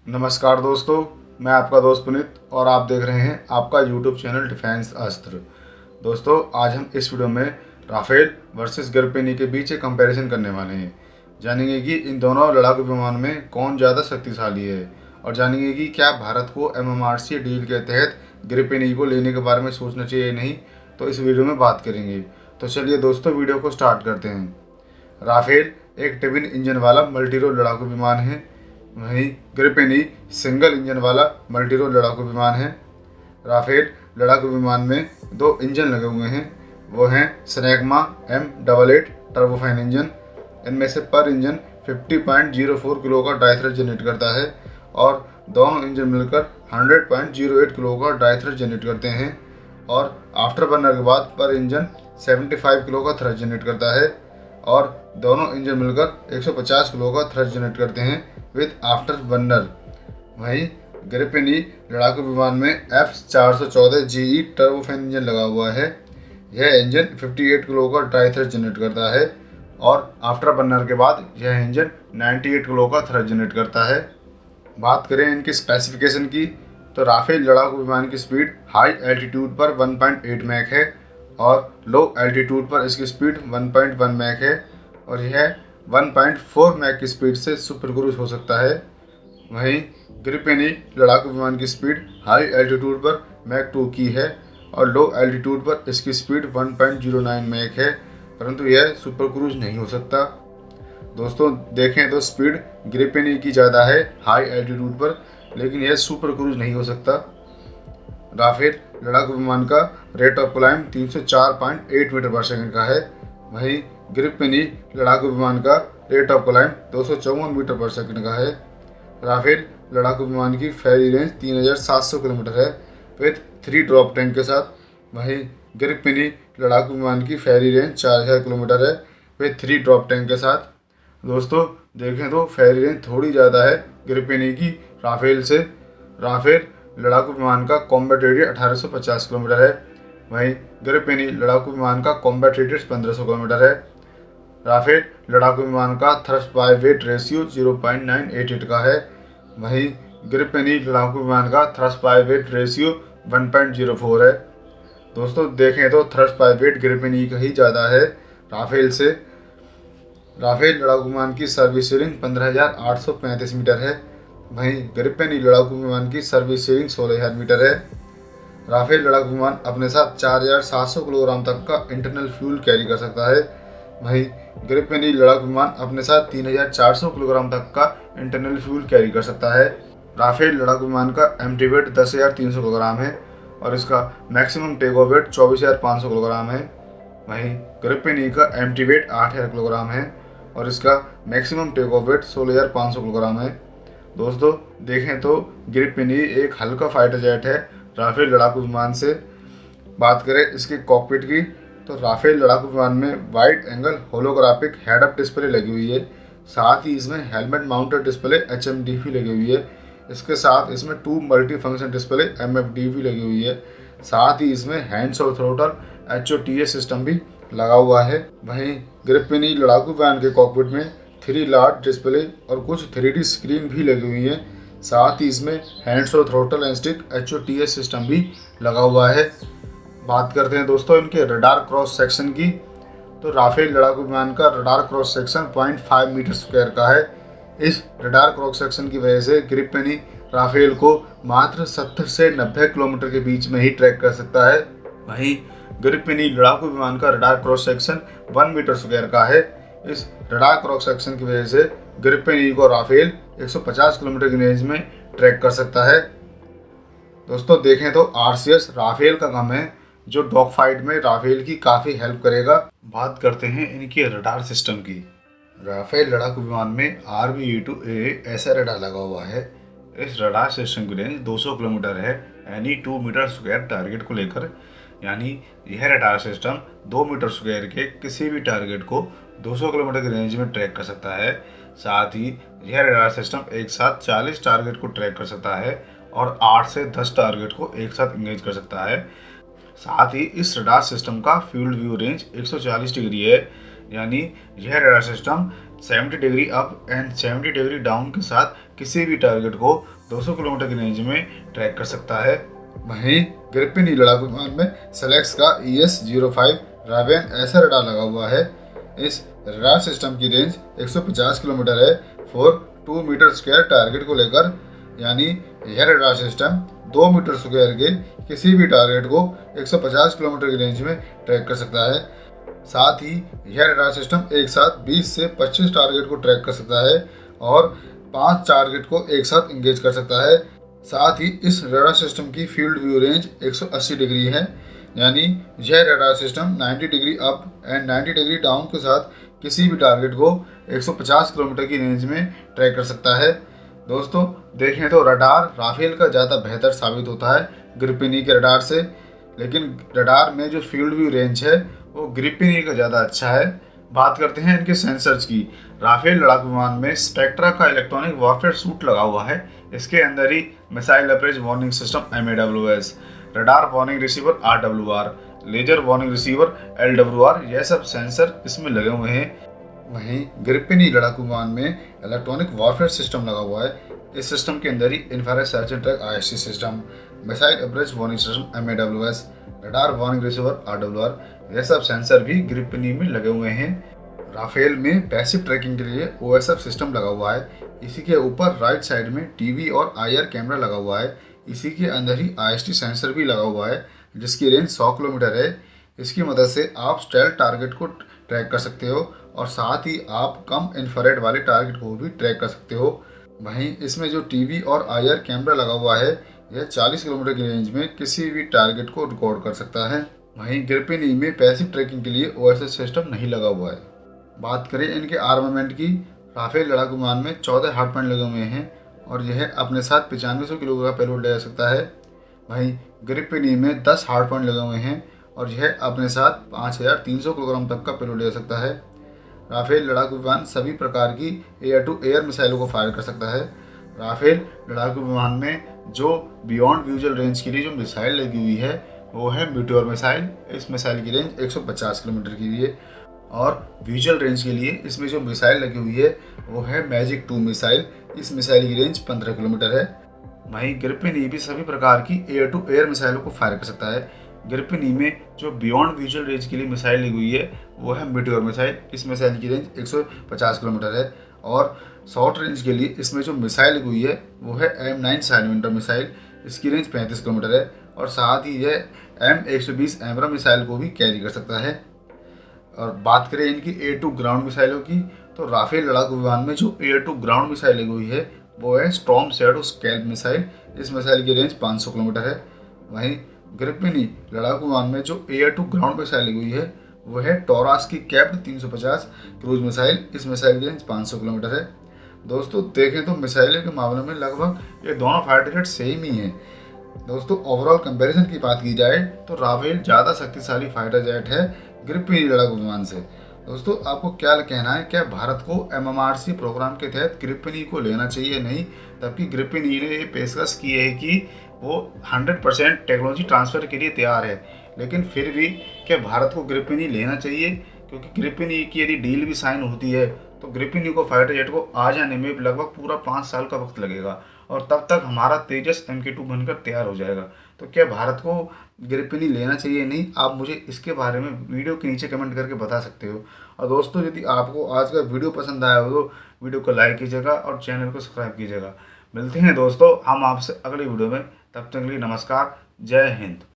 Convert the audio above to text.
नमस्कार दोस्तों, मैं आपका दोस्त पुनीत और आप देख रहे हैं आपका यूट्यूब चैनल डिफेंस अस्त्र। दोस्तों, आज हम इस वीडियो में राफेल वर्सेस गर्पेनी के बीच एक कंपैरिजन करने वाले हैं। जानेंगे कि इन दोनों लड़ाकू विमान में कौन ज़्यादा शक्तिशाली है और जानेंगे कि क्या भारत को एमएमआरसी डील के तहत गर्पेनी को लेने के बारे में सोचना चाहिए या नहीं, तो इस वीडियो में बात करेंगे। तो चलिए दोस्तों, वीडियो को स्टार्ट करते हैं। राफेल एक ट्विन इंजन वाला मल्टी रोल लड़ाकू विमान है, वहीं ग्रिपेनी सिंगल इंजन वाला मल्टी रोल लड़ाकू विमान है। राफेल लड़ाकू विमान में दो इंजन लगे हुए हैं, वो हैं स्नैगमा M88 टर्बोफैन इंजन। इनमें से पर इंजन 50.04 किलो का ड्राई थ्रस्ट जनरेट करता है और दोनों इंजन मिलकर 100.08 किलो का ड्राई थ्रस्ट जनरेट करते हैं और आफ्टर बर्नर के बाद पर इंजन 75 किलो का थ्रस्ट जनरेट करता है और दोनों इंजन मिलकर 150 किलो का थ्रस्ट जनरेट करते हैं विद आफ्टर बर्नर। वहीं ग्रिपेनी लड़ाकू विमान में F414 GE टर्बोफैन इंजन लगा हुआ है। यह इंजन 58 किलो का ड्राई थ्रस्ट जनरेट करता है और आफ्टर बर्नर के बाद यह इंजन 98 किलो का थ्रस्ट जनरेट करता है। बात करें इनकी स्पेसिफिकेशन की, तो राफेल लड़ाकू विमान की स्पीड हाई एल्टीट्यूड पर 1.8 मैक है और लो एल्टीट्यूड पर इसकी स्पीड 1.1 मैक है और यह 1.4 मैक की स्पीड से सुपर क्रूज हो सकता है। वहीं ग्रिपेनी लड़ाकू विमान की स्पीड हाई एल्टीट्यूड पर मैक 2 की है और लो एल्टीट्यूड पर इसकी स्पीड 1.09 मैक है, परंतु यह सुपर क्रूज नहीं हो सकता। दोस्तों, देखें तो स्पीड ग्रिपेनी की ज़्यादा है हाई एल्टीट्यूड पर, लेकिन यह सुपर क्रूज नहीं हो सकता। राफेल लड़ाकू विमान का रेट ऑफ क्लाइंब 304.8 मीटर पर सेकंड का है, वहीं ग्रिपेनी लड़ाकू विमान का रेट ऑफ क्लाइंब 254 मीटर पर सेकंड का है। राफेल लड़ाकू विमान की फेरी रेंज 3700 किलोमीटर है विद 3 ड्रॉप टैंक के साथ, वहीं ग्रिपेनी लड़ाकू विमान की फेरी रेंज 4000 किलोमीटर है विद 3 ड्रॉप टैंक के साथ। दोस्तों, देखें तो फेरी रेंज थोड़ी ज़्यादा है ग्रिपेनी की राफेल से। राफेल लड़ाकू विमान का कॉम्बैट रेडियस 1850 किलोमीटर है, वहीं ग्रिपेनी लड़ाकू विमान का कॉम्बैट रेडियस 1500 किलोमीटर है। राफेल लड़ाकू विमान का थ्रस्ट बाय वेट रेशियो 0.988 का है, वहीं ग्रिपेनी लड़ाकू विमान का थ्रस्ट बाय वेट रेशियो 1.04 है। दोस्तों, देखें तो थ्रस्ट बाय वेट ग्रिपेनी का ही ज़्यादा है राफेल से। राफेल लड़ाकू विमान की सर्विस सीलिंग 15,835 मीटर है, वहीं ग्रिपेनी लड़ाकू विमान की सर्विस सीलिंग 16,000 मीटर है। राफेल लड़ाकू विमान अपने साथ 4,700 किलोग्राम तक का इंटरनल फ्यूल कैरी कर सकता है, वहीं ग्रिपेनी लड़ाकू विमान अपने साथ 3,400 किलोग्राम तक का इंटरनल फ्यूल कैरी कर सकता है। राफेल लड़ाकू विमान का एम्प्टी वेट 10,300 किलोग्राम है और इसका maximum take off weight 24,500 kilogram है, वहीं ग्रिपेनी का एम्प्टी वेट 8,000 किलोग्राम है और इसका maximum take off weight 16,500 kilogram है। दोस्तों, देखें तो ग्रिपेनी एक हल्का फाइटर जेट है राफेल लड़ाकू विमान से। बात करें इसके कॉकपिट की, तो राफेल लड़ाकू विमान में wide angle holographic head up display लगी हुई है, साथ ही इसमें हेलमेट माउंटेड डिस्प्ले HMD लगी हुई है। इसके साथ इसमें 2 मल्टी फंक्शन डिस्प्ले MFD लगी हुई है, साथ ही इसमें हैंड्स और थ्रोटल HOTA सिस्टम भी लगा हुआ है। वहीं ग्रिपेनी लड़ाकू विमान के कॉकपिट में 3 लार्ज डिस्प्ले और कुछ 3D स्क्रीन भी लगी हुई हैं, साथ ही इसमें हैंड्स और throttle and stick HOTA system भी लगा हुआ है। बात करते हैं दोस्तों इनके रडार क्रॉस सेक्शन की, तो राफेल लड़ाकू विमान का radar cross section 0.5 metre square का है। इस रडार क्रॉस सेक्शन की वजह से ग्रिपेनी राफेल को मात्र 70 से 90 किलोमीटर के बीच में ही ट्रैक कर सकता है, वहीं ग्रिपेनी लड़ाकू विमान का radar cross section 1 metre square का है। इस रडार क्रॉस सेक्शन की वजह से ग्रिपेनी को राफेल 150 किलोमीटर की रेंज में ट्रैक कर सकता है। दोस्तों, देखें तो RCS राफेल का गम है जो डॉग फाइट में राफेल की काफ़ी हेल्प करेगा। बात करते हैं इनके रडार सिस्टम की। राफेल लड़ाकू विमान में RBE-2A ऐसा रडार लगा हुआ है। इस रडार सिस्टम की रेंज 200 किलोमीटर है एनी 2 मीटर स्क्वायर टारगेट को लेकर, यानी यह रडार सिस्टम 2 मीटर स्क्वायर के किसी भी टारगेट को 200 किलोमीटर की रेंज में ट्रैक कर सकता है। साथ ही यह रडार सिस्टम एक साथ 40 टारगेट को ट्रैक कर सकता है और 8 से 10 टारगेट को एक साथ इंगेज कर सकता है। साथ ही इस रडार सिस्टम का फील्ड व्यू रेंज 140 डिग्री है, यानी यह radar system 70 degree up and 70 degree down के साथ किसी भी टारगेट को 200 किलोमीटर की रेंज में ट्रैक कर सकता है। वहीं ग्रिपेन ई लड़ाकू विमान में सेलेक्स का ES-05 रावेन ऐसा रडार लगा हुआ है। इस रडार सिस्टम की रेंज 150 किलोमीटर है फॉर 2 मीटर स्क्वायर टारगेट को लेकर, यानी यह रडार सिस्टम 2 मीटर स्क्वायर के किसी भी टारगेट को 150 किलोमीटर की रेंज में ट्रैक कर सकता है। साथ ही यह रडार सिस्टम एक साथ 20 से 25 टारगेट को ट्रैक कर सकता है और 5 टारगेट को एक साथ इंगेज कर सकता है। साथ ही इस रडार सिस्टम की फील्ड व्यू रेंज 180 डिग्री है, यानी यह radar system 90 degree up and 90 degree down के साथ किसी भी टारगेट को 150 किलोमीटर की रेंज में ट्रैक कर सकता है। दोस्तों देखें तो रडार राफेल का ज़्यादा बेहतर साबित होता है ग्रिपेन ई के रडार से, लेकिन रडार में जो फील्ड व्यू रेंज है वो ग्रिपेन ई का ज़्यादा अच्छा है। बात करते हैं इनके सेंसर्स की। राफेल लड़ाकू विमान में स्पेक्ट्रा का इलेक्ट्रॉनिक वॉरफेयर सूट लगा हुआ है। इसके अंदर ही missile approach warning system MAWS, radar warning receiver RWR, laser warning receiver LWR, यह सब सेंसर इसमें लगे हुए हैं। वहीं ग्रिपेन ई लड़ाकू विमान में इलेक्ट्रॉनिक वॉरफेयर सिस्टम लगा हुआ है। इस सिस्टम के अंदर ही infrared search and track IST system, missile approach warning system MAWS, radar warning receiver RWR, यह सब सेंसर भी ग्रिपेन ई में लगे हुए हैं। राफेल में पैसिव ट्रैकिंग के लिए OSF सिस्टम लगा हुआ है। इसी के ऊपर राइट साइड में TV और IR कैमरा लगा हुआ है। इसी के अंदर ही IST सेंसर भी लगा हुआ है जिसकी रेंज 100 किलोमीटर है। इसकी मदद से आप स्टेल्थ टारगेट को ट्रैक कर सकते हो और साथ ही आप कम इंफ्रारेड वाले टारगेट को भी ट्रैक कर सकते हो। वहीं इसमें जो TV और IR कैमरा लगा हुआ है यह 40 किलोमीटर की रेंज में किसी भी टारगेट को रिकॉर्ड कर सकता है। वहीं ग्रिपेन ई में पैसिव ट्रैकिंग के लिए OSS सिस्टम नहीं लगा हुआ है। बात करें इनके आर्मामेंट की, राफेल लड़ाकू विमान में 14 हार्ड पॉइंट लगे हुए हैं और यह अपने साथ 9500 किलो का पेलोड ले जा सकता है। वहीं ग्रिपेन ई में 10 हार्ड पॉइंट लगे हुए हैं और यह अपने साथ 5300 किलोग्राम तक का पेलोड ले जा सकता है। राफेल लड़ाकू विमान सभी प्रकार की एयर टू एयर मिसाइलों को फायर कर सकता है। राफेल लड़ाकू विमान में जो बियॉन्ड विजुअल रेंज के लिए जो मिसाइल लगी हुई है वो है मीटियोर मिसाइल। इस मिसाइल की रेंज 150 किलोमीटर की है और विजुअल रेंज के लिए इसमें जो मिसाइल लगी हुई है वो है मैजिक 2 मिसाइल। इस मिसाइल की रेंज 15 किलोमीटर है। वहीं ग्रिपेन ई भी सभी प्रकार की एयर टू एयर मिसाइलों को फायर कर सकता है। ग्रिपेन ई में जो बियॉन्ड विजुअल रेंज के लिए मिसाइल लगी हुई है वो है मीटियोर मिसाइल। इस मिसाइल की रेंज 150 किलोमीटर है और शॉर्ट रेंज के लिए इसमें जो मिसाइल लगी हुई है वो है M9 साइडविंडर मिसाइल। इसकी रेंज 35 किलोमीटर है और साथ ही यह M120 एमरा मिसाइल को भी कैरी कर सकता है। और बात करें इनकी एयर टू ग्राउंड मिसाइलों की, तो राफेल लड़ाकू विमान में जो एयर टू ग्राउंड मिसाइल लगी हुई है वो है स्टॉर्म शैडो स्कैल्प मिसाइल। इस मिसाइल की रेंज 500 किलोमीटर है। वहीं ग्रिपेन ई लड़ाकू विमान में जो एयर टू ग्राउंड मिसाइल लगी हुई है वो है टॉरास की कैप्ड 350 क्रूज मिसाइल। इस मिसाइल की रेंज 500 किलोमीटर है। दोस्तों देखें तो मिसाइलों के मामले में लगभग ये दोनों फाइटर जेट सेम ही हैं। दोस्तों ओवरऑल कंपैरिजन की बात की जाए तो राफेल ज़्यादा शक्तिशाली फाइटर जेट है ग्रिपेन ई लड़ाकू विमान से। दोस्तों आपको क्या कहना है, क्या भारत को MMRC प्रोग्राम के तहत ग्रिपेन ई को लेना चाहिए? नहीं, तबकि ग्रिपेन ई ने ये पेशकश की है कि वो 100% टेक्नोलॉजी ट्रांसफ़र के लिए तैयार है, लेकिन फिर भी क्या भारत को ग्रिपेन ई लेना चाहिए? क्योंकि ग्रिपेन ई की यदि डील भी साइन होती है तो ग्रिपेन ई को फाइटर जेट को आ जाने में लगभग पूरा 5 साल का वक्त लगेगा और तब तक हमारा तेजस MK2 बनकर तैयार हो जाएगा। तो क्या भारत को ग्रिपेन ई लेना चाहिए? नहीं, आप मुझे इसके बारे में वीडियो के नीचे कमेंट करके बता सकते हो। और दोस्तों यदि आपको आज का वीडियो पसंद आया हो तो वीडियो को लाइक कीजिएगा और चैनल को सब्सक्राइब कीजिएगा। मिलते हैं दोस्तों हम आपसे अगली वीडियो में, तब तक के लिए नमस्कार, जय हिंद।